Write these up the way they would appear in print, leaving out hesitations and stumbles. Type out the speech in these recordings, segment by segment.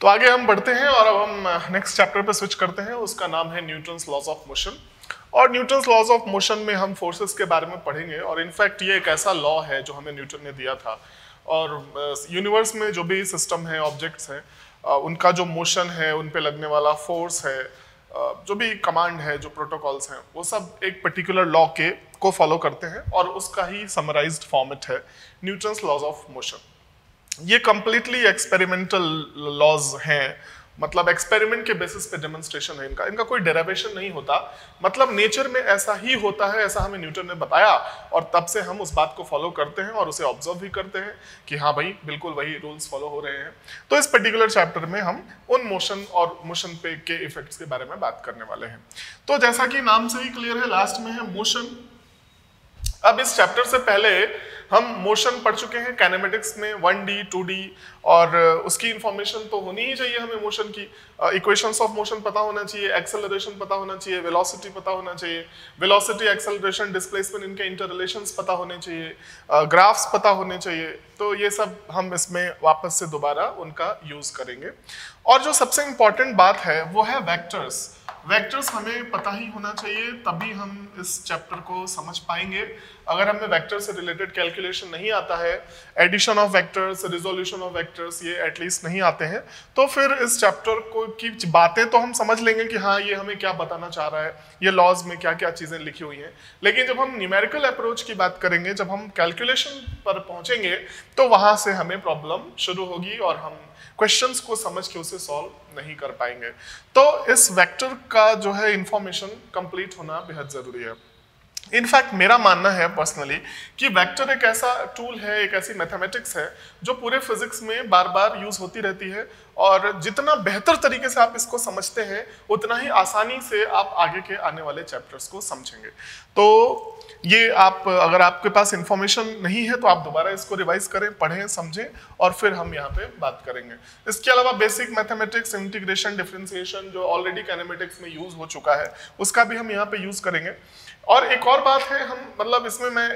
तो आगे हम बढ़ते हैं और अब हम नेक्स्ट चैप्टर पे स्विच करते हैं। उसका नाम है न्यूटन्स लॉज ऑफ मोशन। और न्यूटन्स लॉज ऑफ मोशन में हम फोर्सेस के बारे में पढ़ेंगे और इनफैक्ट ये एक ऐसा लॉ है जो हमें न्यूटन ने दिया था। और यूनिवर्स में जो भी सिस्टम है, ऑब्जेक्ट्स हैं, उनका जो मोशन है, उन पे लगने वाला फोर्स है, जो भी कमांड है, जो प्रोटोकॉल्स हैं, वो सब एक पर्टिकुलर लॉ के को फॉलो करते हैं और उसका ही समराइज्ड फॉर्मेट है न्यूटन्स लॉज ऑफ मोशन। ये कंप्लीटली एक्सपेरिमेंटल लॉज हैं, मतलब एक्सपेरिमेंट के बेसिस पे डेमोन्स्ट्रेशन है इनका कोई डेरिवेशन नहीं होता। मतलब नेचर में ऐसा ही होता है, ऐसा हमें न्यूटन ने बताया और तब से हम उस बात को फॉलो करते हैं और उसे ऑब्जर्व भी करते हैं कि हाँ भाई बिल्कुल वही रूल्स फॉलो हो रहे हैं। तो इस पर्टिकुलर चैप्टर में हम उन मोशन और मोशन पे के इफेक्ट्स के बारे में बात करने वाले हैं। तो जैसा कि नाम से ही क्लियर है, लास्ट में है मोशन। अब इस चैप्टर से पहले हम मोशन पढ़ चुके हैं काइनेमेटिक्स में 1D 2D, और उसकी इंफॉर्मेशन तो होनी ही चाहिए हमें। मोशन की इक्वेशंस ऑफ मोशन पता होना चाहिए, एक्सेलरेशन पता होना चाहिए, वेलोसिटी पता होना चाहिए, वेलोसिटी, एक्सेलरेशन, डिस्प्लेसमेंट, इनके इंटर रिलेशंस पता होने चाहिए, ग्राफ्स पता होने चाहिए। तो ये सब हम इसमें वापस से दोबारा उनका यूज करेंगे। और जो सबसे इंपॉर्टेंट बात है वो है वेक्टर्स। वेक्टर्स हमें पता ही होना चाहिए, तभी हम इस चैप्टर को समझ पाएंगे। अगर हमें वेक्टर से रिलेटेड कैलकुलेशन नहीं आता है, addition of vectors, resolution of vectors, ये एटलीस्ट नहीं आते हैं, तो फिर इस चैप्टर को की बातें तो हम समझ लेंगे कि हाँ ये हमें क्या बताना चाह रहा है, ये लॉज में क्या क्या चीजें लिखी हुई हैं। लेकिन जब हम न्यूमेरिकल अप्रोच की बात करेंगे, जब हम कैलकुलेशन पर पहुंचेंगे, तो वहां से हमें प्रॉब्लम शुरू होगी और हम क्वेश्चंस को समझ के उसे सॉल्व नहीं कर पाएंगे। तो इस वेक्टर का जो है इंफॉर्मेशन कंप्लीट होना बेहद जरूरी है। इनफैक्ट मेरा मानना है पर्सनली कि वेक्टर एक ऐसा टूल है, एक ऐसी मैथमेटिक्स है जो पूरे फिजिक्स में बार बार यूज होती रहती है, और जितना बेहतर तरीके से आप इसको समझते हैं उतना ही आसानी से आप आगे के आने वाले चैप्टर्स को समझेंगे। तो ये आप, अगर आपके पास इंफॉर्मेशन नहीं है तो आप दोबारा इसको रिवाइज करें, पढ़ें, समझें, और फिर हम यहाँ पे बात करेंगे। इसके अलावा बेसिक मैथमेटिक्स, इंटीग्रेशन, डिफरेंशिएशन जो ऑलरेडी काइनेमेटिक्स में यूज हो चुका है, उसका भी हम यहाँ पे यूज करेंगे। और एक और बात है, हम मतलब इसमें मैं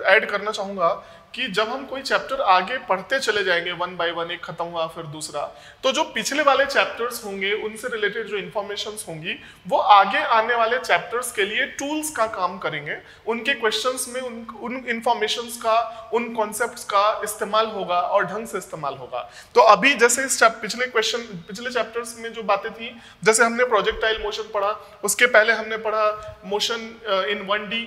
ऐड करना चाहूँगा कि जब हम कोई चैप्टर आगे पढ़ते चले जाएंगे 1 बाय 1, एक खत्म हुआ फिर दूसरा, तो जो पिछले वाले चैप्टर्स होंगे उनसे रिलेटेड जो इन्फॉर्मेशंस होंगी वो आगे आने वाले चैप्टर्स के लिए टूल्स का काम करेंगे। उनके क्वेश्चंस में उन इन्फॉर्मेशंस का, उन कॉन्सेप्ट्स का इस्तेमाल होगा और ढंग से इस्तेमाल होगा। तो अभी जैसे इस पिछले चैप्टर्स में जो बातें थी, जैसे हमने प्रोजेक्टाइल मोशन पढ़ा, उसके पहले हमने पढ़ा मोशन इन 1D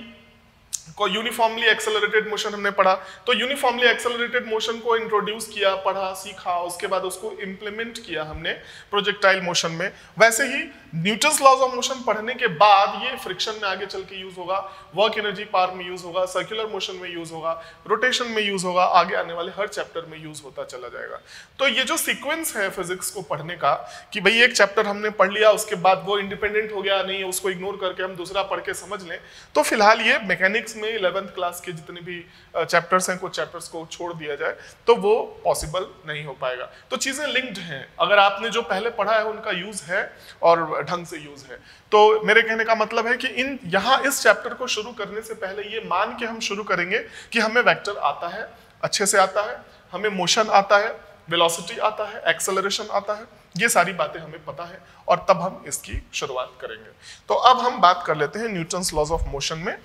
को, यूनिफॉर्मली एक्सेलरेटेड मोशन हमने पढ़ा। तो यूनिफॉर्मली एक्सेलरेटेड मोशन को इंट्रोड्यूस किया, पढ़ा, सीखा, उसके बाद उसको इंप्लीमेंट किया हमने प्रोजेक्टाइल मोशन में। वैसे ही न्यूटन्स लॉज ऑफ मोशन पढ़ने के बाद ये फ्रिक्शन में आगे चल के यूज होगा, वर्क एनर्जी पावर में यूज होगा, सर्कुलर मोशन में यूज होगा, रोटेशन में यूज होगा, आगे आने वाले हर चैप्टर में यूज होता चला जाएगा। तो ये जो सीक्वेंस है फिजिक्स को पढ़ने का, कि भाई एक चैप्टर हमने पढ़ लिया, उसके बाद वो इंडिपेंडेंट हो गया नहीं, उसको इग्नोर करके हम दूसरा पढ़ के समझ लें, तो फिलहाल ये मैकेनिक्स में 11th क्लास के जितने भी चैप्टर्स हैं, कुछ चैप्टर्स को छोड़ दिया जाए तो वो पॉसिबल नहीं हो पाएगा। तो चीजें लिंक्ड हैं, अगर आपने जो पहले पढ़ा है उनका यूज है और ढंग से यूज है। तो मेरे कहने का मतलब है कि यहाँ इस चैप्टर को शुरू करने से पहले ये मान के हम शुरू करेंगे कि हमें वेक्टर आता है, अच्छे से आता है, हमें मोशन आता है, वेलोसिटी आता है, एक्सेलरेशन आता है, ये सारी बातें हमें पता है, और तब हम इसकी शुरुआत करेंगे। तो अब हम बात कर लेते हैं न्यूटन्स लॉज ऑफ मोशन में।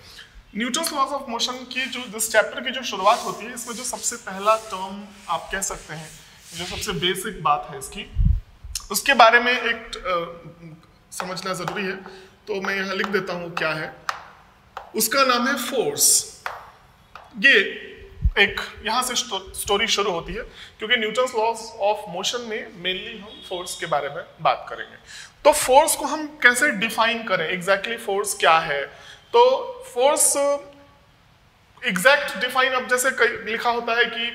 न्यूटन्स लॉज ऑफ मोशन की जो इस चैप्टर की जो शुरुआत होती है, इसमें जो सबसे पहला टर्म आप कह सकते हैं, जो सबसे बेसिक बात है इसकी, उसके बारे में एक समझना जरूरी है। तो मैं यहाँ लिख देता हूँ क्या है। उसका नाम है फोर्स। ये एक यहाँ से स्टोरी शुरू होती है, क्योंकि न्यूटन्स लॉज ऑफ मोशन में मेनली हम फोर्स के बारे में बात करेंगे। तो फोर्स को हम कैसे डिफाइन करें, एग्जैक्टली फोर्स क्या है। तो फोर्स एग्जैक्ट डिफाइन, अब जैसे लिखा होता है कि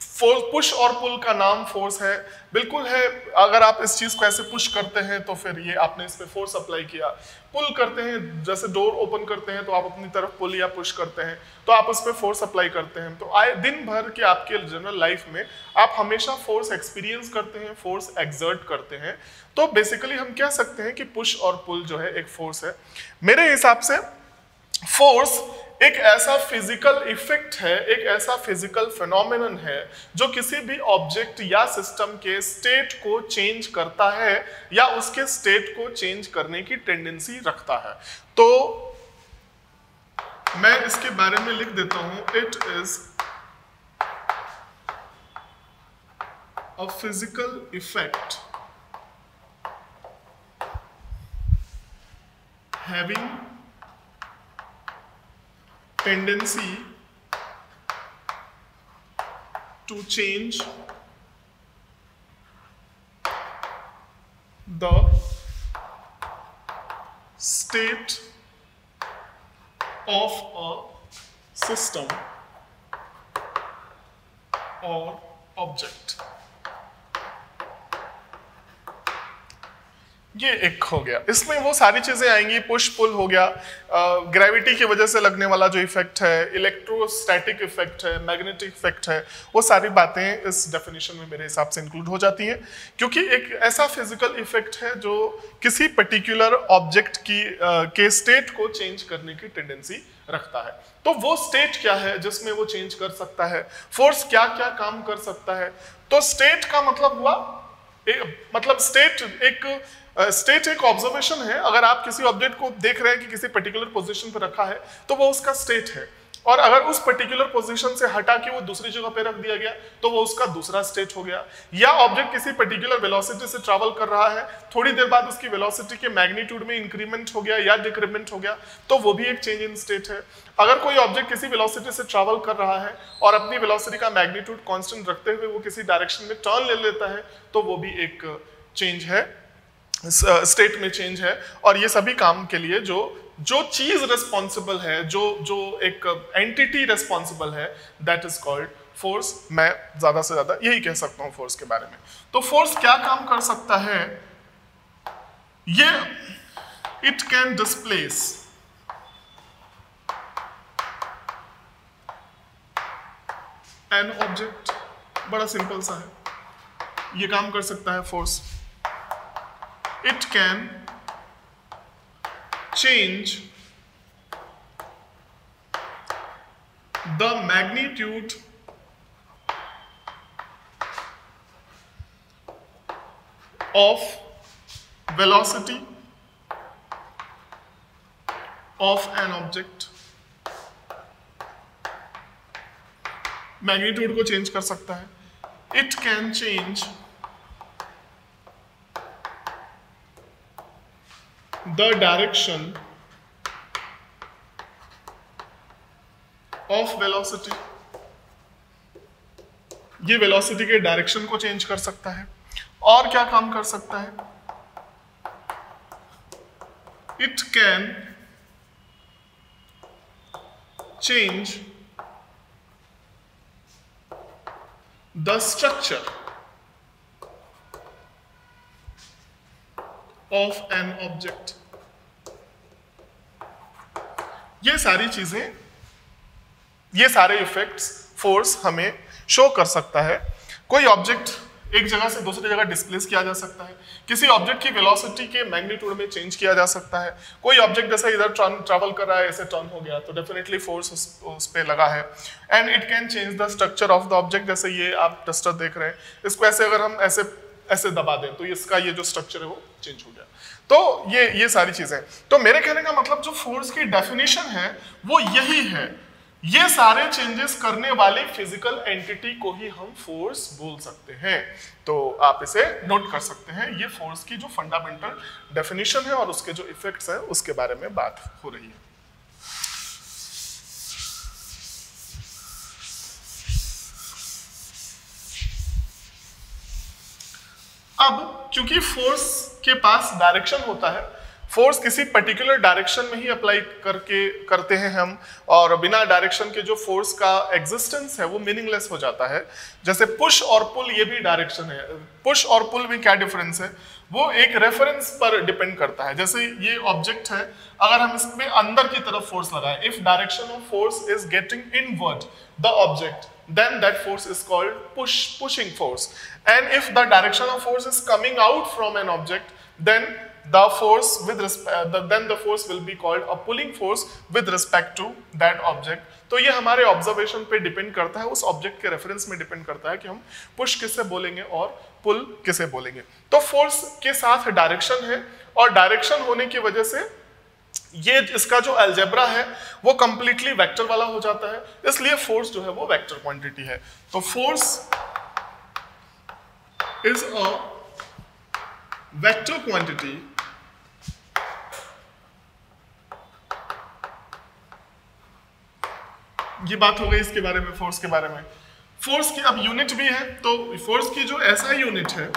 फोर्स, पुश और पुल का नाम फोर्स है, बिल्कुल है। अगर आप इस चीज को ऐसे पुश करते हैं तो फिर ये आपने इस पे फोर्स अप्लाई किया। पुल करते हैं, जैसे डोर ओपन करते हैं तो आप अपनी तरफ पुल या पुश करते हैं, तो आप उस पे फोर्स अप्लाई करते हैं। तो आए दिन भर के आपके जनरल लाइफ में आप हमेशा फोर्स एक्सपीरियंस करते हैं, फोर्स एक्सर्ट करते हैं। तो बेसिकली हम कह सकते हैं कि पुश और पुल जो है एक फोर्स है। मेरे हिसाब से फोर्स एक ऐसा फिजिकल इफेक्ट है, एक ऐसा फिजिकल फिनोमेनन है जो किसी भी ऑब्जेक्ट या सिस्टम के स्टेट को चेंज करता है या उसके स्टेट को चेंज करने की टेंडेंसी रखता है। तो मैं इसके बारे में लिख देता हूं, it is a physical effect having tendency to change the state of a system or object। ये एक हो गया। इसमें वो सारी चीजें आएंगी, पुश पुल हो गया, ग्रेविटी की वजह से लगने वाला जो इफेक्ट है, इलेक्ट्रोस्टैटिक इफेक्ट है, मैग्नेटिक इफेक्ट है, वो सारी बातें इस डेफिनेशन में मेरे हिसाब से इंक्लूड हो जाती हैं, क्योंकि एक ऐसा फिजिकल इफेक्ट है जो किसी पर्टिकुलर ऑब्जेक्ट की के स्टेट को चेंज करने की टेंडेंसी रखता है। तो वो स्टेट क्या है जिसमें वो चेंज कर सकता है, फोर्स क्या क्या काम कर सकता है। तो स्टेट का मतलब हुआ मतलब स्टेट एक ऑब्जर्वेशन है। अगर आप किसी ऑब्जेक्ट को देख रहे हैं कि किसी पर्टिकुलर पोजीशन पर रखा है तो वो उसका स्टेट है, और अगर उस पर्टिकुलर पोजीशन से हटा के वो दूसरी जगह पे रख दिया गया तो वो उसका दूसरा स्टेट हो गया। या ऑब्जेक्ट किसी पर्टिकुलर वेलोसिटी से ट्रैवल कर रहा है, थोड़ी देर बाद उसकी वेलोसिटी के मैग्नीट्यूड में इंक्रीमेंट हो गया या डिक्रीमेंट हो गया तो वो भी एक चेंज इन स्टेट है। अगर कोई ऑब्जेक्ट किसी वेलोसिटी से ट्रैवल कर रहा है और अपनी वेलोसिटी का मैग्नीट्यूड कांस्टेंट रखते हुए वो किसी डायरेक्शन में टर्न ले लेता है तो वो भी एक चेंज है, स्टेट में चेंज है। और ये सभी काम के लिए जो चीज रिस्पॉन्सिबल है, जो एक एंटिटी रिस्पॉन्सिबल है, दैट इज कॉल्ड फोर्स। मैं ज्यादा से ज्यादा यही कह सकता हूं फोर्स के बारे में। तो फोर्स क्या काम कर सकता है, ये it can displace an object, बड़ा सिंपल सा है, ये काम कर सकता है force. It can change the magnitude of velocity of an object। Magnitude को चेंज कर सकता है। It can change the direction of velocity, ये वेलोसिटी के डायरेक्शन को चेंज कर सकता है। और क्या काम कर सकता है, it can change the structure of an object. ये सारी चीजें, ये सारे इफेक्ट्स फोर्स हमें शो कर सकता है। कोई ऑब्जेक्ट एक जगह से दूसरी जगह डिस्प्लेस किया जा सकता है, किसी ऑब्जेक्ट की वेलोसिटी के मैग्नीट्यूड में चेंज किया जा सकता है। कोई ऑब्जेक्ट जैसे इधर ट्रैवल कर रहा है, ऐसे टर्न हो गया तो डेफिनेटली फोर्स उस पे लगा है। And it can change the structure of the object, जैसे ये आप डस्टर देख रहे हैं, इसको ऐसे अगर हम ऐसे दबा दें तो इसका ये जो स्ट्रक्चर है वो चेंज हो गया। तो ये सारी चीजें, तो मेरे कहने का मतलब जो फोर्स की डेफिनेशन है वो यही है, ये सारे चेंजेस करने वाली फिजिकल एंटिटी को ही हम फोर्स बोल सकते हैं। तो आप इसे नोट कर सकते हैं, ये फोर्स की जो फंडामेंटल डेफिनेशन है और उसके जो इफेक्ट्स हैं उसके बारे में बात हो रही है। अब क्योंकि फोर्स के पास डायरेक्शन होता है, फोर्स किसी पर्टिकुलर डायरेक्शन में ही अप्लाई करते हैं हम, और बिना डायरेक्शन के जो फोर्स का एग्जिस्टेंस है वो मीनिंगलेस हो जाता है। जैसे पुश और पुल, ये भी डायरेक्शन है। पुश और पुल में क्या डिफरेंस है, वो एक रेफरेंस पर डिपेंड करता है। जैसे ये ऑब्जेक्ट है, अगर हम इसमें अंदर की तरफ फोर्स लगाएं, if direction of force is getting inward the object, then that force is called pushing force, and if the direction of force is coming out from an object, then the force will be called a pulling force with respect to that object. तो ये हमारे observation पे depend करता है, उस object के reference में depend करता है कि हम पुश किसे बोलेंगे और पुल किसे बोलेंगे। तो फोर्स के साथ डायरेक्शन है, और डायरेक्शन होने की वजह से ये इसका जो अलजेब्रा है वो कंप्लीटली वेक्टर वाला हो जाता है, इसलिए फोर्स जो है वो वेक्टर क्वांटिटी है। तो force is a vector quantity ये बात हो गई इसके बारे में, फोर्स के बारे में। फोर्स की अब यूनिट भी है, तो फोर्स की जो ऐसा यूनिट है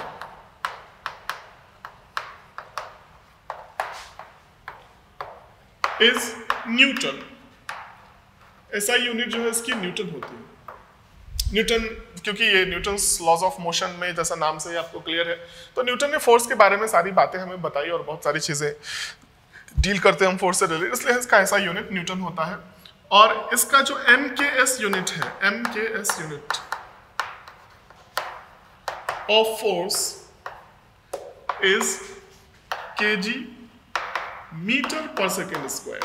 इज न्यूटन। ऐसा यूनिट जो है इसकी न्यूटन होती है। न्यूटन, क्योंकि ये न्यूटन्स लॉज ऑफ मोशन में जैसा नाम से ही आपको क्लियर है, तो न्यूटन ने फोर्स के बारे में सारी बातें हमें बताई और बहुत सारी चीजें डील करते हैं हम फोर्स से रिलेटेड, इसलिए इसका ऐसा यूनिट न्यूटन होता है। और इसका जो MKS यूनिट है, MKS unit of force is kg metre per second square.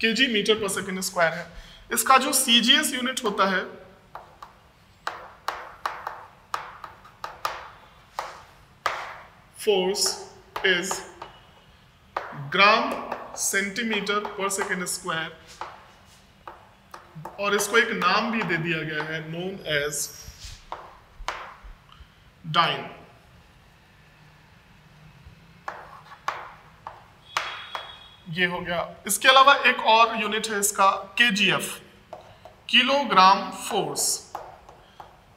kg metre per second square है। इसका जो CGS यूनिट होता है force is gram centimetre per second square, और इसको एक नाम भी दे दिया गया है नोन एज डाइन। ये हो गया। इसके अलावा एक और यूनिट है इसका KGF, kilogram force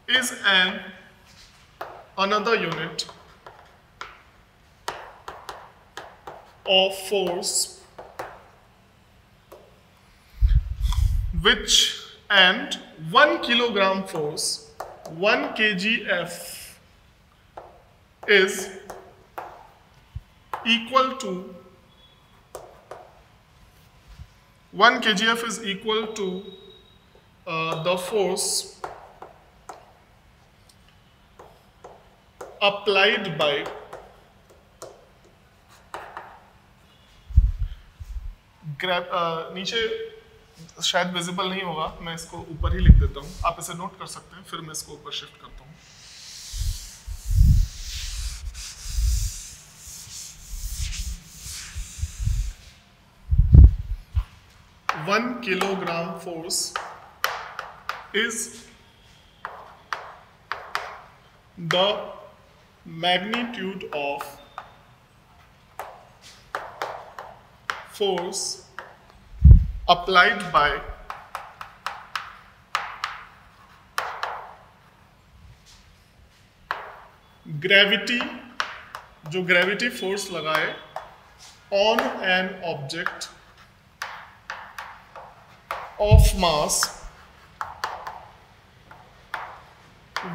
is an another unit of force which and 1 kilogram force, 1 kgf is equal to 1 kgf is equal to the force applied by नीचे शायद विजिबल नहीं होगा, मैं इसको ऊपर ही लिख देता हूं, आप इसे नोट कर सकते हैं, फिर मैं इसको ऊपर शिफ्ट करता हूं। 1 kilogram force is the magnitude of force applied by gravity, जो ग्रेविटी फोर्स लगाए on an object of mass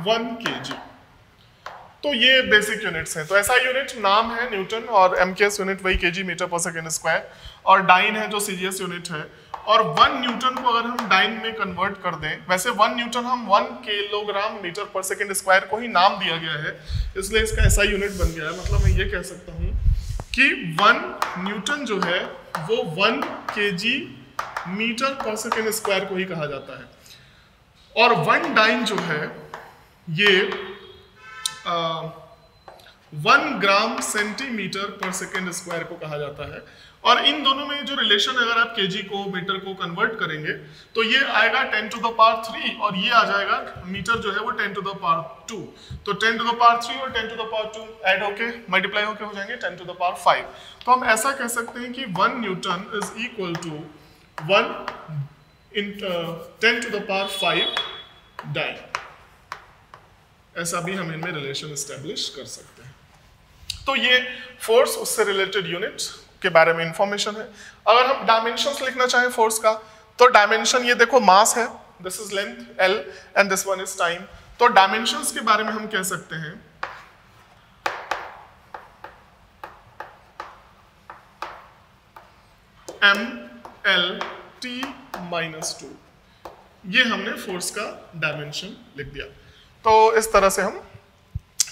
1 kg। तो ये बेसिक यूनिट्स हैं। तो ऐसा यूनिट नाम है न्यूटन, और MKS यूनिट वही kg metre per second square, और डाइन है जो CGS यूनिट है। और 1 न्यूटन को अगर हम डाइन में कन्वर्ट कर दें, वैसे 1 न्यूटन हम 1 kilogram metre per second square को ही नाम दिया गया है, इसलिए इसका ऐसा यूनिट बन गया है। मतलब मैं ये कह सकता हूँ कि 1 न्यूटन जो है वो 1 kg metre per second square को ही कहा जाता है, और 1 डाइन जो है ये 1 ग्राम सेंटीमीटर पर सेकेंड स्क्वायर को कहा जाता है। और इन दोनों में जो रिलेशन, अगर आप kg को मीटर को कन्वर्ट करेंगे तो ये आएगा 10 to the power 3, और ये आ जाएगा मीटर जो है वो 10 to the power 2। तो 10 to the power 3 और 10 to the power 2 ऐड होके मल्टीप्लाई होके हो जाएंगे 10 to the power 5। तो हम ऐसा कह सकते हैं कि 1 newton is equal to 1 10 to the power 5 dyne. ऐसा भी हम इनमें रिलेशन एस्टेब्लिश कर सकते हैं। तो ये फोर्स, उससे रिलेटेड यूनिट्स के बारे में इंफॉर्मेशन है। अगर हम डायमेंशंस लिखना चाहें फोर्स का, तो डायमेंशन ये देखो, मास है, this is length L and this one is time. तो डायमेंशंस के बारे में हम कह सकते हैं MLT-2। ये हमने फोर्स का डायमेंशन लिख दिया। तो इस तरह से हम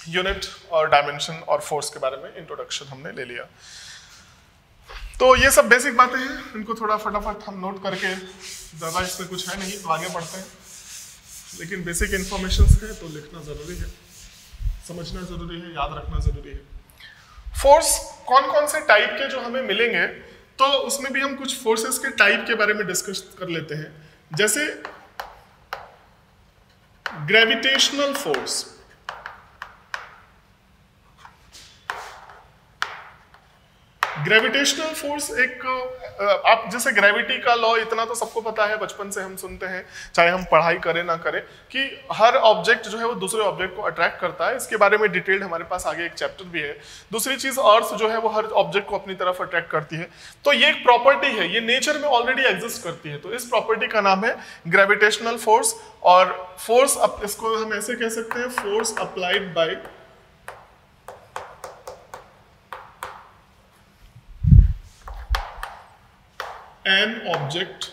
यूनिट और डायमेंशन और फोर्स के बारे में इंट्रोडक्शन हमने ले लिया। तो ये सब बेसिक बातें हैं, इनको थोड़ा फटाफट हम नोट करके, ज़्यादा इसमें कुछ है नहीं तो आगे बढ़ते हैं, लेकिन बेसिक इन्फॉर्मेशंस है तो लिखना ज़रूरी है, समझना ज़रूरी है, याद रखना ज़रूरी है। फोर्स कौन कौन से टाइप के जो हमें मिलेंगे, तो उसमें भी हम कुछ फोर्सेस के टाइप के बारे में डिस्कस कर लेते हैं। जैसे ग्रेविटेशनल फोर्स, ग्रेविटेशनल फोर्स एक, आप जैसे ग्रेविटी का लॉ इतना तो सबको पता है, बचपन से हम सुनते हैं, चाहे हम पढ़ाई करें ना करें, कि हर ऑब्जेक्ट जो है वो दूसरे ऑब्जेक्ट को अट्रैक्ट करता है। इसके बारे में डिटेल्ड हमारे पास आगे एक चैप्टर भी है। दूसरी चीज, अर्थ जो है वो हर ऑब्जेक्ट को अपनी तरफ अट्रैक्ट करती है। तो ये एक प्रॉपर्टी है, ये नेचर में ऑलरेडी एग्जिस्ट करती है। तो इस प्रॉपर्टी का नाम है ग्रेविटेशनल फोर्स। और फोर्स, इसको हम ऐसे कह सकते हैं, force applied by an object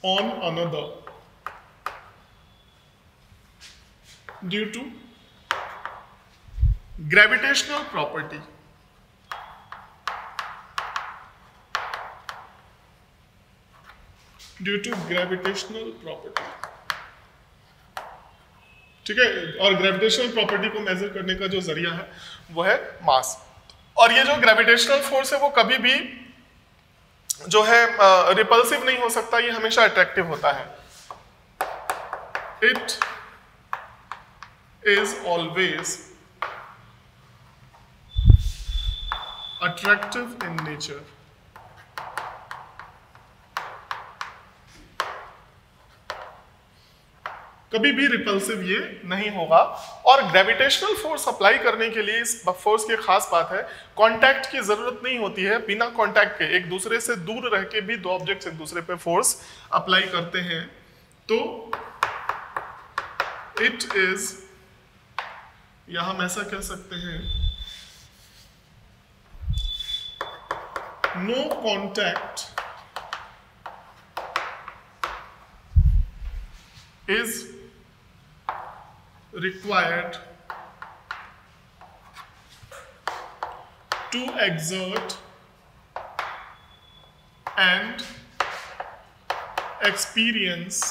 on another due to gravitational property. Due to gravitational property, ठीक है। और ग्रेविटेशनल प्रॉपर्टी को मेजर करने का जो जरिया है वो है मास। और ये जो ग्रेविटेशनल फोर्स है वो कभी भी जो है रिपल्सिव नहीं हो सकता, ये हमेशा अट्रैक्टिव होता है। It is always attractive in nature. कभी भी रिपल्सिव ये नहीं होगा। और ग्रेविटेशनल फोर्स अप्लाई करने के लिए इस फोर्स की खास बात है, कांटेक्ट की जरूरत नहीं होती है। बिना कांटेक्ट के, एक दूसरे से दूर रह के भी दो ऑब्जेक्ट्स एक दूसरे पे फोर्स अप्लाई करते हैं। तो इट इज, या हम ऐसा कह सकते हैं, no contact is required to exert and experience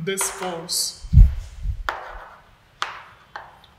this force।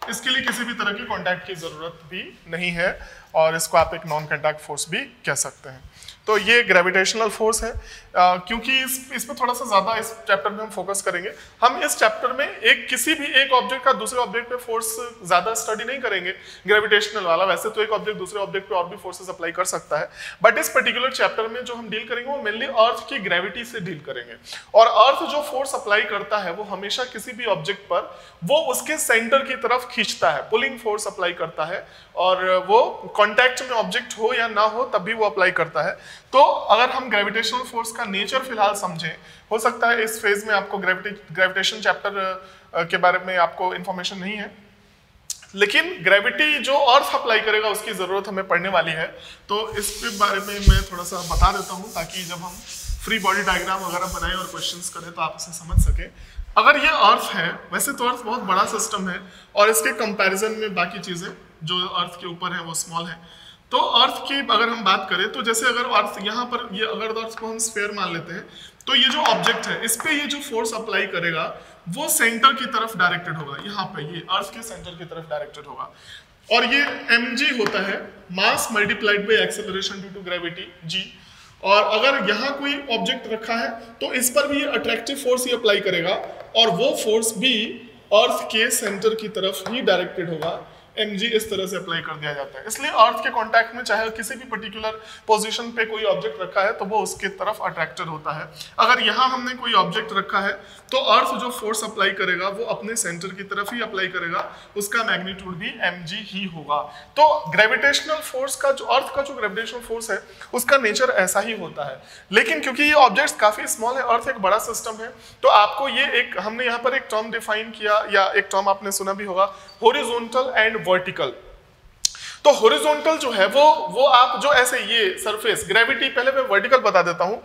इसके लिए किसी भी तरह की कांटेक्ट की जरूरत भी नहीं है, और इसको आप एक नॉन कांटेक्ट फोर्स भी कह सकते हैं। तो ये ग्रेविटेशनल फोर्स है। क्योंकि इस पर थोड़ा सा ज्यादा इस चैप्टर में हम फोकस करेंगे। हम इस चैप्टर में किसी भी एक ऑब्जेक्ट का दूसरे ऑब्जेक्ट पे फोर्स ज्यादा स्टडी नहीं करेंगे ग्रेविटेशनल वाला। वैसे तो एक ऑब्जेक्ट दूसरे ऑब्जेक्ट पे और भी फोर्सेस अप्लाई कर सकता है, बट इस पर्टिकुलर चैप्टर में जो हम डील करेंगे वो मेनली अर्थ की ग्रेविटी से डील करेंगे। और अर्थ जो फोर्स अप्लाई करता है वो हमेशा किसी भी ऑब्जेक्ट पर वो उसके सेंटर की तरफ खींचता है, पुलिंग फोर्स अप्लाई करता है। और वो कांटेक्ट में ऑब्जेक्ट हो या ना हो तब भी वो अप्लाई करता है। तो अगर हम ग्रेविटेशनल फोर्स का नेचर फिलहाल समझें, हो सकता है इस फेज में आपको ग्रेविटेशन चैप्टर के बारे में आपको इंफॉर्मेशन नहीं है, लेकिन ग्रेविटी जो अर्थ अप्लाई करेगा उसकी जरूरत हमें पड़ने वाली है। तो इसके बारे में मैं थोड़ा सा बता देता हूँ, ताकि जब हम फ्री बॉडी डायग्राम वगैरह बनाएं और क्वेश्चंस करें तो आप इसे समझ सकें। अगर ये अर्थ है, वैसे तो अर्थ बहुत बड़ा सिस्टम है और इसके कंपैरिजन में बाकी चीजें जो अर्थ के ऊपर है वो स्मॉल है। तो अर्थ की अगर हम बात करें तो जैसे अगर अर्थ यहाँ पर, ये अगर अर्थ को हम स्फीयर मान लेते हैं, तो ये जो ऑब्जेक्ट है इस पे ये जो फोर्स अप्लाई करेगा वो सेंटर की तरफ डायरेक्टेड होगा। यहाँ पे ये अर्थ के सेंटर की तरफ डायरेक्टेड होगा। और ये mg होता है, mass multiplied by acceleration due to gravity g। और अगर यहाँ कोई ऑब्जेक्ट रखा है तो इस पर भी अट्रैक्टिव फोर्स ही अप्लाई करेगा, और वो फोर्स भी अर्थ के सेंटर की तरफ ही डायरेक्टेड होगा। mg इस तरह से अप्लाई कर दिया जाता है। इसलिए अर्थ के कांटेक्ट में चाहे किसी भी पर्टिकुलर पोजीशन पे कोई ऑब्जेक्ट रखा है तो वो उसके तरफ अट्रैक्टेड होता है। अगर यहाँ हमने कोई ऑब्जेक्ट रखा है तो अर्थ जो फोर्स अप्लाई करेगा वो अपने सेंटर की तरफ ही अप्लाई करेगा, उसका मैग्नीट्यूड भी mg ही होगा। तो ग्रेविटेशनल फोर्स का जो, अर्थ का जो ग्रेविटेशनल फोर्स है उसका नेचर ऐसा ही होता है। लेकिन क्योंकि ये ऑब्जेक्ट्स काफी स्मॉल है, अर्थ एक बड़ा सिस्टम है, तो आपको ये एक, हमने यहाँ पर एक टर्म डिफाइन किया, या एक टर्म आपने सुना भी होगा, हॉरिजॉन्टल एंड वर्टिकल। तो हॉरिजॉन्टल जो है वो आप जो ऐसे ये सरफेस ग्रेविटी, पहले मैं वर्टिकल बता देता हूं।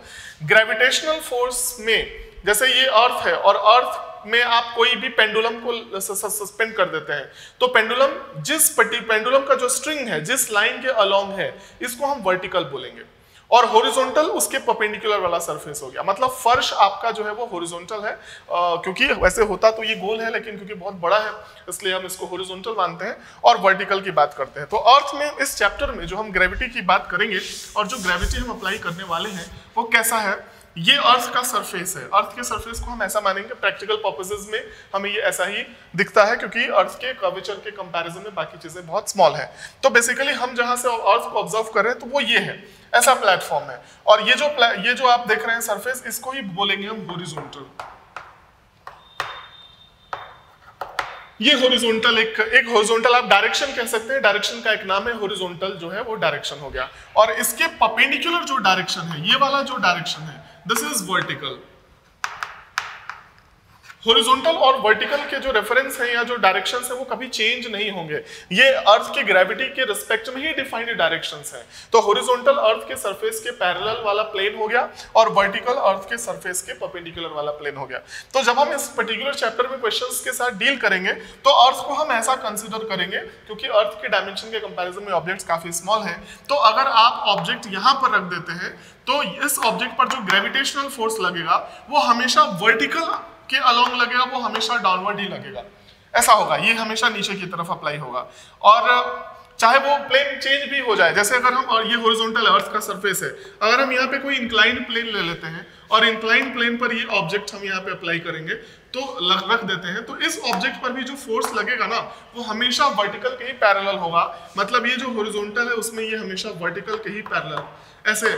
ग्रेविटेशनल फोर्स में जैसे ये अर्थ है और अर्थ में आप कोई भी पेंडुलम को सस्पेंड कर देते हैं, तो पेंडुलम का जो स्ट्रिंग है जिस लाइन के अलोंग है इसको हम वर्टिकल बोलेंगे, और हॉरिजॉन्टल उसके परपेंडिकुलर वाला सरफेस हो गया। मतलब फर्श आपका जो है वो हॉरिजॉन्टल है, क्योंकि वैसे होता तो ये गोल है लेकिन क्योंकि बहुत बड़ा है इसलिए हम इसको हॉरिजॉन्टल मानते हैं और वर्टिकल की बात करते हैं। तो अर्थ में इस चैप्टर में जो हम ग्रेविटी की बात करेंगे और जो ग्रेविटी हम अप्लाई करने वाले हैं वो कैसा है, ये अर्थ का सरफेस है। अर्थ के सरफेस को हम ऐसा मानेंगे, प्रैक्टिकल पर्पसेस में हमें ये ऐसा ही दिखता है क्योंकि अर्थ के कर्वेचर के कंपैरिजन में बाकी चीजें बहुत स्मॉल है। तो बेसिकली हम जहां से अर्थ को ऑब्जर्व कर रहे हैं तो वो ये है, ऐसा प्लेटफॉर्म है, और ये जो आप देख रहे हैं सरफेस, इसको ही बोलेंगे हम हॉरिजॉन्टल। ये हॉरिजॉन्टल एक हॉरिजॉन्टल आप डायरेक्शन कह सकते हैं, डायरेक्शन का एक नाम है हॉरिजॉन्टल जो है वो डायरेक्शन हो गया। और इसके परपेंडिकुलर जो डायरेक्शन है, ये वाला जो डायरेक्शन है, दिस इज वर्टिकल। हॉरिजॉन्टल और वर्टिकल के जो रेफरेंस है या जो डायरेक्शंस है वो कभी चेंज नहीं होंगे, ये अर्थ की ग्रेविटी के रिस्पेक्ट में ही डिफाइंड डायरेक्शंस हैं। तो हॉरिजॉन्टल अर्थ के सरफेस के पैरेलल वाला प्लेन हो गया और वर्टिकल अर्थ के सरफेस के परपेंडिकुलर वाला प्लेन हो गया। तो जब हम इस पर्टिकुलर चैप्टर में क्वेश्चंस के साथ डील करेंगे तो अर्थ को हम ऐसा कंसिडर करेंगे, क्योंकि अर्थ के डायमेंशन के कंपैरिजन में ऑब्जेक्ट्स काफी स्मॉल है, तो अगर आप ऑब्जेक्ट यहां पर रख देते हैं तो इस ऑब्जेक्ट पर जो ग्रेविटेशनल फोर्स लगेगा वो हमेशा वर्टिकल के अलोंग लगेगा, वो हमेशा डाउनवर्ड ही लगेगा, ऐसा होगा, ये हमेशा नीचे की तरफ अप्लाई होगा। और चाहे वो प्लेन चेंज भी हो जाए, जैसे अगर हम, और ये हॉरिजॉन्टल अर्थ का सरफेस है, अगर हम यहाँ पे कोई इंक्लाइंड प्लेन ले लेते हैं और इंक्लाइंड प्लेन पर ये ऑब्जेक्ट हम यहाँ पे अप्लाई करेंगे तो रख देते हैं, तो इस ऑब्जेक्ट पर भी जो फोर्स लगेगा ना वो हमेशा वर्टिकल के ही पैरेलल होगा। मतलब ये जो हॉरिजॉन्टल है उसमें ये हमेशा वर्टिकल के ही पैरेलल ऐसे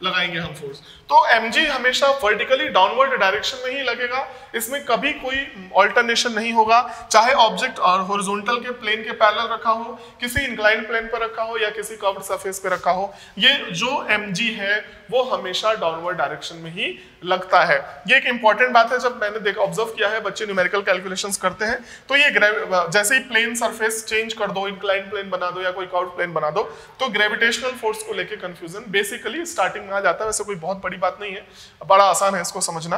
लगाएंगे हम फोर्स। तो mg हमेशा वर्टिकली डाउनवर्ड डायरेक्शन में ही लगेगा, इसमें कभी कोई ऑल्टरनेशन नहीं होगा, चाहे ऑब्जेक्ट और हॉरिजॉन्टल के प्लेन के पैरेलल रखा हो, किसी इंक्लाइंड प्लेन पर रखा हो या किसी कर्व्ड सरफेस पे रखा हो, ये जो mg है वो हमेशा डाउनवर्ड डायरेक्शन में ही लगता है। ये एक इंपॉर्टेंट बात है, जब मैंने ऑब्जर्व किया है बच्चे न्यूमेरिकल कैलकुलेशंस करते हैं तो ये जैसे ही प्लेन सरफेस चेंज कर दो, इंक्लाइंड प्लेन बना दो या कोई कर्व्ड प्लेन बना दो, तो ग्रेविटेशनल फोर्स को लेके कंफ्यूजन बेसिकली स्टार्टिंग में आ जाता है। वैसे कोई बहुत बड़ी बात नहीं है, बड़ा आसान है इसको समझना।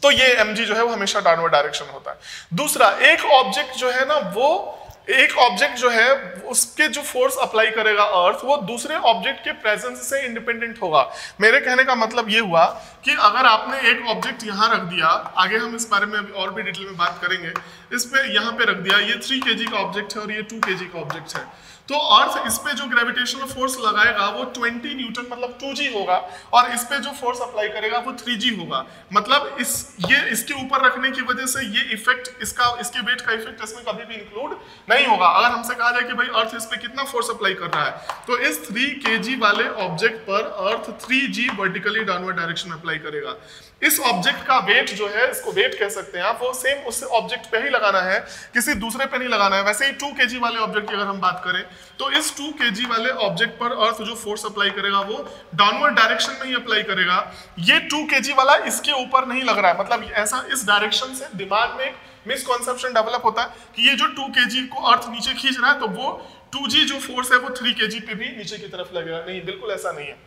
तो ये mg जो है वो हमेशा डाउनवर्ड डायरेक्शन होता है। दूसरा, एक ऑब्जेक्ट जो है ना, वो एक ऑब्जेक्ट जो है उसके जो फोर्स अप्लाई करेगा अर्थ, वो दूसरे ऑब्जेक्ट के प्रेजेंस से इंडिपेंडेंट होगा। मेरे कहने का मतलब ये हुआ कि अगर आपने एक ऑब्जेक्ट यहाँ रख दिया, आगे हम इस बारे में अभी और भी डिटेल में बात करेंगे, इस पे यहाँ पे रख दिया, ये 3 kg का ऑब्जेक्ट है और ये 2 kg का ऑब्जेक्ट है, तो अर्थ इस पे जो ग्रेविटेशनल फोर्स लगाएगा वो 20 न्यूटन मतलब 2g होगा, और इस पे जो फोर्स अप्लाई करेगा वो 3g होगा। मतलब इसके ऊपर रखने की वजह से ये इफेक्ट, इसके वेट का इफेक्ट इसमें कभी भी इंक्लूड नहीं होगा। अगर हमसे कहा जाए कि भाई अर्थ इस पे कितना फोर्स अप्लाई कर रहा है, तो इस 3 kg वाले ऑब्जेक्ट पर अर्थ 3g वर्टिकली डाउनवर्ड डायरेक्शन में अप्लाई करेगा। इस ऑब्जेक्ट का वेट जो है, इसको वेट कह सकते हैं आप, वो सेम उस ऑब्जेक्ट पे ही लगाना है, किसी दूसरे पे नहीं लगाना है। वैसे ही 2 kg वाले ऑब्जेक्ट की अगर हम बात करें तो इस 2 kg वाले ऑब्जेक्ट पर अर्थ जो फोर्स अप्लाई करेगा वो डाउनवर्ड डायरेक्शन में ही अप्लाई करेगा। ये 2 kg वाला इसके ऊपर नहीं लग रहा है, मतलब ऐसा इस डायरेक्शन से दिमाग में एक मिसकॉन्सेप्शन डेवलप होता है कि ये जो 2 kg को अर्थ नीचे खींच रहा है तो वो 2g जो फोर्स है वो 3 kg पे भी नीचे की तरफ लगेगा। नहीं, बिल्कुल ऐसा नहीं है।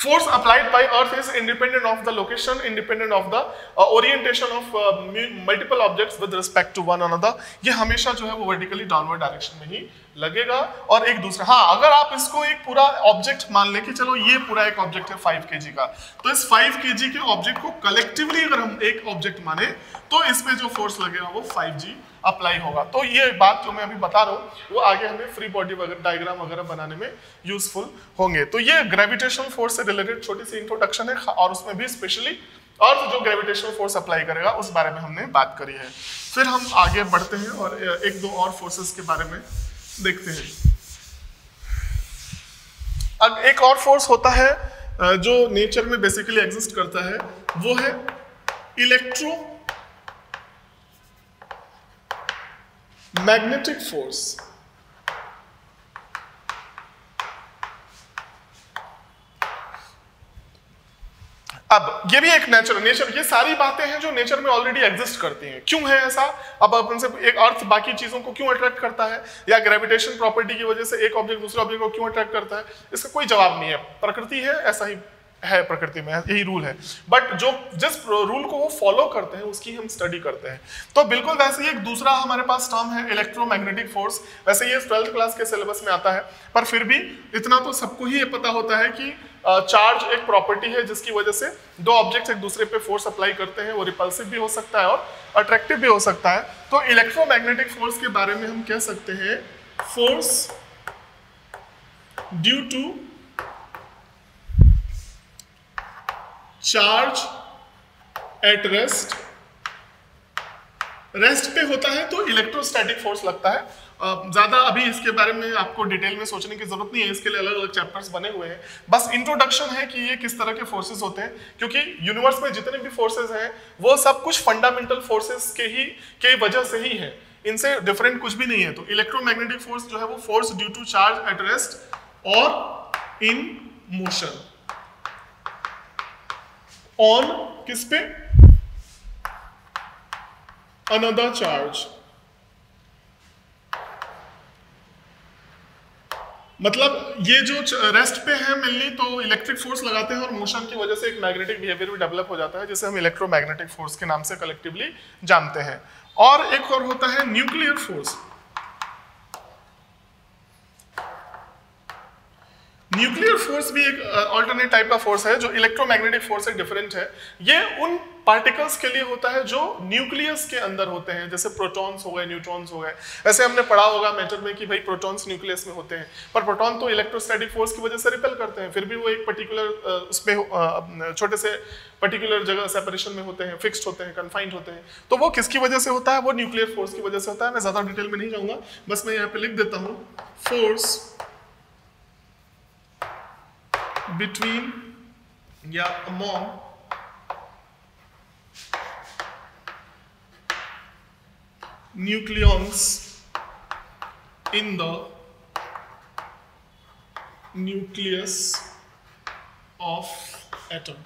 Force applied by Earth is independent of the location, independent of the orientation of multiple objects with respect to one another. ये हमेशा जो है वो vertically downward direction में ही लगेगा और एक दूसरा। हाँ, अगर आप इसको एक पूरा ऑब्जेक्ट मान लें कि चलो ये पूरा एक ऑब्जेक्ट है 5 kg का, तो इस 5 kg के ऑब्जेक्ट को कलेक्टिवली अगर हम एक ऑब्जेक्ट माने तो इस पे जो फोर्स लगेगा वो 5g अप्लाई होगा। तो ये बात जो मैं अभी बता रहा हूँ वो आगे हमें फ्री बॉडी वगैरह डायग्राम वगैरह बनाने में यूजफुल होंगे। तो ये ग्रेविटेशनल फोर्स से रिलेटेड छोटी सी इंट्रोडक्शन है, और उसमें भी स्पेशली अर्थ जो ग्रेविटेशनल फोर्स अप्लाई करेगा उस बारे में हमने बात करी है। फिर हम आगे बढ़ते हैं और एक दो और फोर्सेस के बारे में देखते हैं। अब एक और फोर्स होता है जो नेचर में बेसिकली एग्जिस्ट करता है, वो है मैग्नेटिक फोर्स। अब ये भी एक नेचर, ये सारी बातें हैं जो नेचर में ऑलरेडी एग्जिस्ट करती हैं। क्यों है ऐसा? अब अपन से एक अर्थ बाकी चीजों को क्यों अट्रैक्ट करता है, या ग्रेविटेशन प्रॉपर्टी की वजह से एक ऑब्जेक्ट दूसरे ऑब्जेक्ट को क्यों अट्रैक्ट करता है, इसका कोई जवाब नहीं है। प्रकृति है, ऐसा ही है प्रकृति में, यही रूल है। बट जो जिस रूल को वो फॉलो करते हैं उसकी हम स्टडी करते हैं। तो बिल्कुल वैसे ही एक दूसरा हमारे पास टर्म है इलेक्ट्रोमैग्नेटिक फोर्स। वैसे ये 12th क्लास के सिलेबस में आता है, पर फिर भी इतना तो सबको ही ये पता होता है कि चार्ज एक प्रॉपर्टी है जिसकी वजह से दो ऑब्जेक्ट्स एक दूसरे पे फोर्स अप्लाई करते हैं, वो रिपल्सिव भी हो सकता है और अट्रैक्टिव भी हो सकता है। तो इलेक्ट्रोमैग्नेटिक फोर्स के बारे में हम कह सकते हैं force due to charge at rest. Rest पे होता है तो इलेक्ट्रोस्टैटिक फोर्स लगता है। ज्यादा अभी इसके बारे में आपको डिटेल में सोचने की जरूरत नहीं है, इसके लिए अलग अलग चैप्टर्स बने हुए हैं। बस इंट्रोडक्शन है कि ये किस तरह के फोर्सेस होते हैं, क्योंकि यूनिवर्स में जितने भी फोर्सेस हैं वो सब कुछ फंडामेंटल फोर्सेस के वजह से ही है, इनसे डिफरेंट कुछ भी नहीं है। तो इलेक्ट्रोमैग्नेटिक फोर्स जो है वो force due to charge at rest और इन मोशन ऑन किस पे, अनदर चार्ज। मतलब ये जो रेस्ट पे है मेनली तो इलेक्ट्रिक फोर्स लगाते हैं और मोशन की वजह से एक मैग्नेटिक बिहेवियर भी डेवलप हो जाता है, जिसे हम इलेक्ट्रोमैग्नेटिक फोर्स के नाम से कलेक्टिवली जानते हैं। और एक और होता है न्यूक्लियर फोर्स। न्यूक्लियर फोर्स भी एक अल्टरनेट टाइप का फोर्स है जो इलेक्ट्रोमैग्नेटिक फोर्स से डिफरेंट है। ये उन पार्टिकल्स के लिए होता है जो न्यूक्लियस के अंदर होते हैं, जैसे प्रोटॉन्स हो गए, न्यूट्रॉन्स हो गए। वैसे हमने पढ़ा होगा मैटर में कि भाई प्रोटॉन्स न्यूक्लियस में होते हैं, पर प्रोटॉन तो इलेक्ट्रोस्टैटिक फोर्स की वजह से रिपेल करते हैं, फिर भी वो एक पर्टिकुलर उसमें छोटे से पर्टिकुलर जगह सेपरेशन में होते हैं, फिक्स्ड होते हैं, कन्फाइंड होते हैं। तो वो किसकी वजह से होता है, वो न्यूक्लियर फोर्स की वजह से होता है। मैं ज्यादा डिटेल में नहीं जाऊंगा, बस मैं यहाँ पे लिख देता हूँ फोर्स between या among nucleons in the nucleus of atom।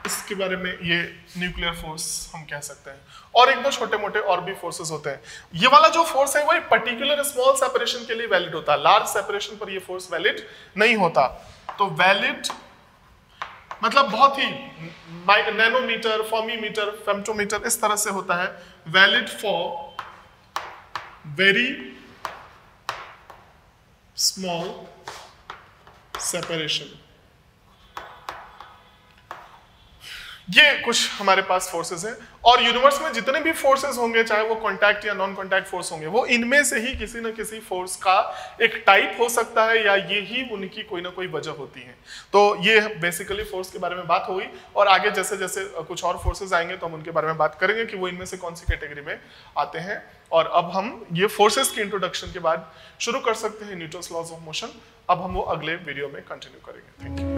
इसके बारे में ये न्यूक्लियर फोर्स हम कह सकते हैं। और एक दो छोटे मोटे और भी फोर्सेस होते हैं। ये वाला जो फोर्स है वो एक पर्टिकुलर स्मॉल सेपरेशन के लिए वैलिड होता है, लार्ज सेपरेशन पर ये फोर्स वैलिड नहीं होता। तो वैलिड मतलब बहुत ही नैनोमीटर, फर्मीमीटर, फेम्टोमीटर इस तरह से होता है। Valid for very small separation. ये कुछ हमारे पास फोर्सेस हैं। और यूनिवर्स में जितने भी फोर्सेस होंगे, चाहे वो कॉन्टैक्ट या नॉन कॉन्टैक्ट फोर्स होंगे, वो इनमें से ही किसी न किसी फोर्स का एक टाइप हो सकता है या ये ही उनकी कोई ना कोई वजह होती है। तो ये बेसिकली फोर्स के बारे में बात हुई। और आगे जैसे जैसे कुछ और फोर्सेस आएंगे तो हम उनके बारे में बात करेंगे कि वो इनमें से कौन सी कैटेगरी में आते हैं। और अब हम ये फोर्सेस की इंट्रोडक्शन के बाद शुरू कर सकते हैं न्यूटन्स लॉज ऑफ मोशन। अब हम वो अगले वीडियो में कंटिन्यू करेंगे। Thank you.